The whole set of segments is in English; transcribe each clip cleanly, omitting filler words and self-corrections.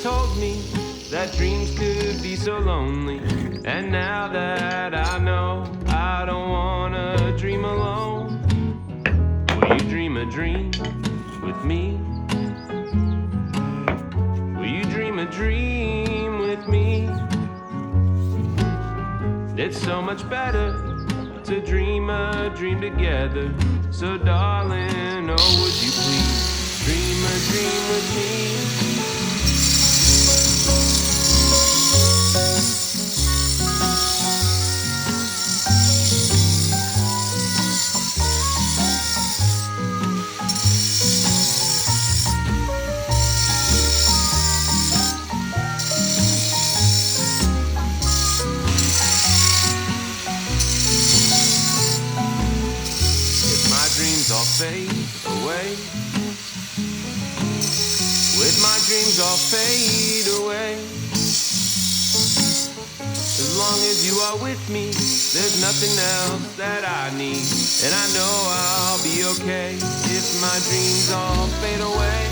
Told me that dreams could be so lonely, and now that I know I don't wanna dream alone. Will you dream a dream with me? Will you dream a dream with me? It's so much better to dream a dream together. So darling, oh would you please dream a dream with me? Fade away. With my dreams all fade away. As long as you are with me, there's nothing else that I need, and I know I'll be okay if my dreams all fade away.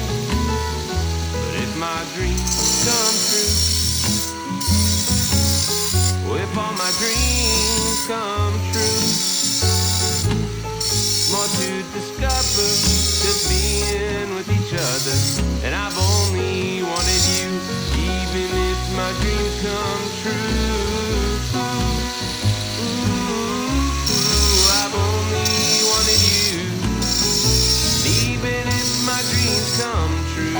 But if my dreams come true, if all my dreams come true, more to discover, just being with each other. And I've only wanted you, even if my dreams come true. Ooh, I've only wanted you, even if my dreams come true.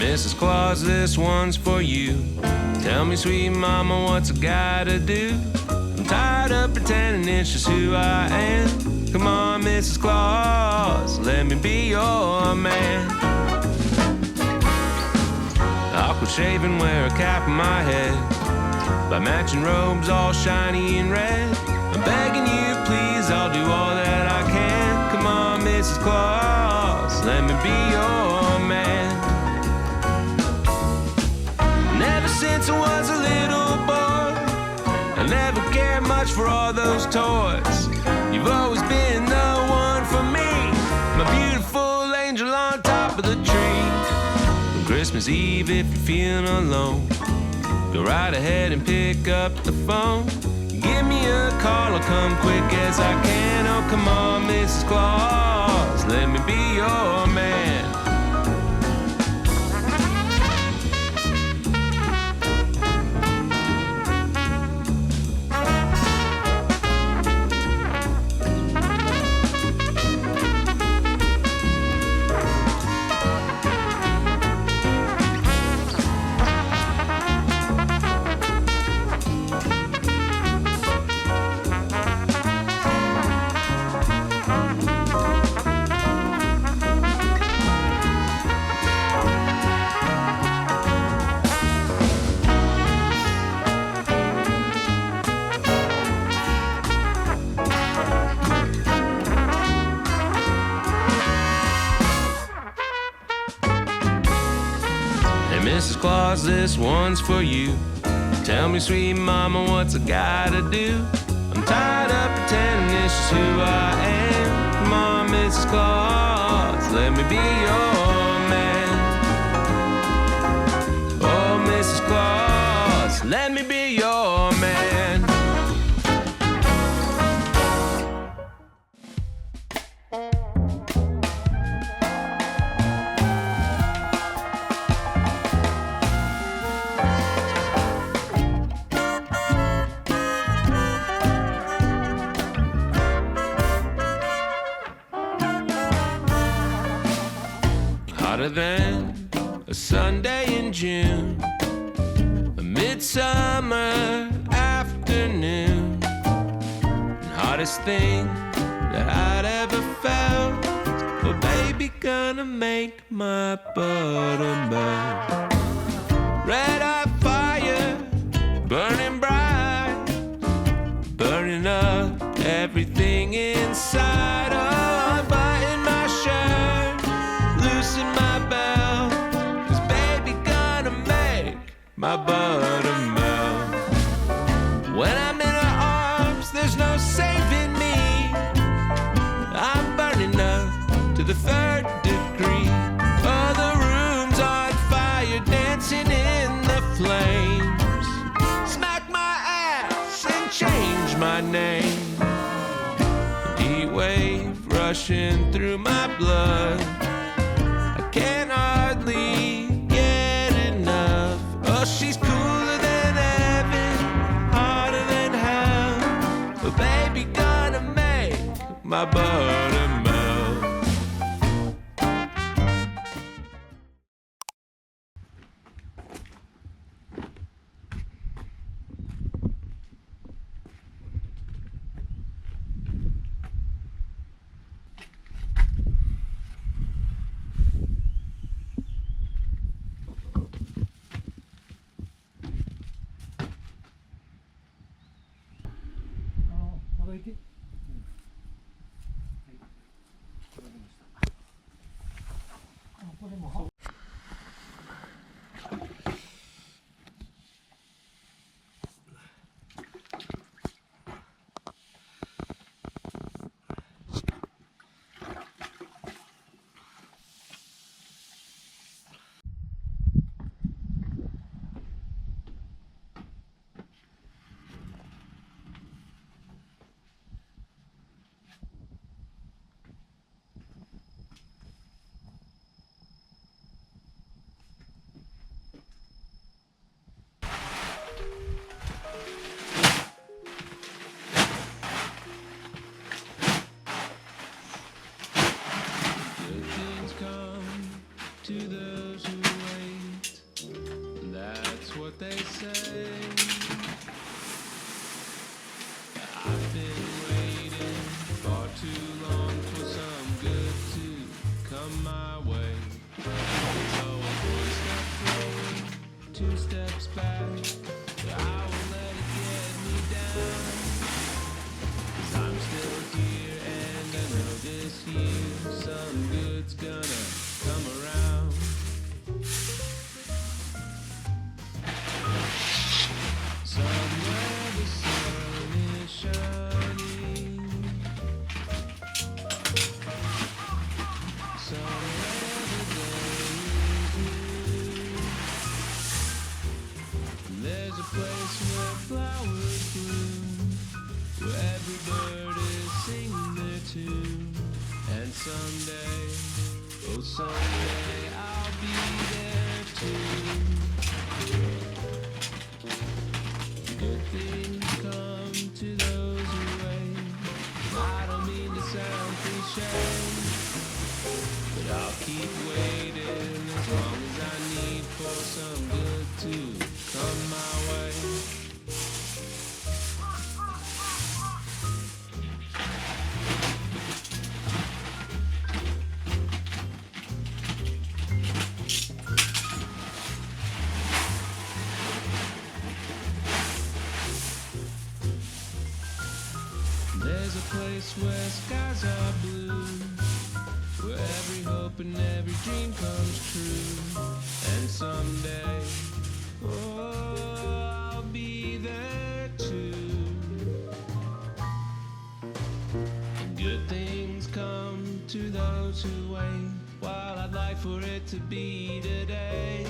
Mrs. Claus, this one's for you. Tell me, sweet mama, what's a guy to do? I'm tired of pretending it's just who I am. Come on, Mrs. Claus, let me be your man. I'll quit shaving, wear a cap on my head, buy matching robes all shiny and red. I'm begging you, please, I'll do all that I can. Come on, Mrs. Claus, let me be your man. Since I was a little boy, I never cared much for all those toys. You've always been the one for me, my beautiful angel on top of the tree. On Christmas Eve, if you're feeling alone, go right ahead and pick up the phone. Give me a call, I'll come quick as I can. Oh, come on, Mrs. Claus, let me be your man. Mrs. Claus, this one's for you. Tell me, sweet mama, what's a guy to do? I'm tired of pretending it's just who I am. Come on, Mrs. Claus, let me be your man. Oh, Mrs. Claus, let me be your man. hotter than a Sunday in June, a midsummer afternoon, and hottest thing that I'd ever felt. Oh, baby, gonna make my butter melt. Red hot fire, burning bright, burning up everything inside. Oh, button my shirt, loosen my belt, 'cause baby, gonna make my butter melt. When I'm in her arms, there's no saving me. I'm burning up to the third degree. Oh, the room's on fire, dancing in the flames. Smack my ass and change my name. An heat wave rushing through my blood. I can't hardly get enough. Oh, she's cooler than heaven, hotter than hell. Oh, baby, gonna make my butter melt. To those who wait, that's what they say. I've been waiting far too long for some good to come my way. So one step forward, 2 steps back, I won't let it get me down. 'Cause I'm still here and I know this year some good's gonna come around. Somewhere the sun is shining, somewhere the day is new. There's a place where flowers bloom, where every bird is singing their tune. And someday, oh someday I'll be there too. Good things come to those who wait. I don't mean to sound cliche, but I'll keep waiting as long as I need for some good to come my way. There's a place where skies are blue, where every hope and every dream comes true. And someday, oh, I'll be there too. And good things come to those who wait, while I'd like for it to be today.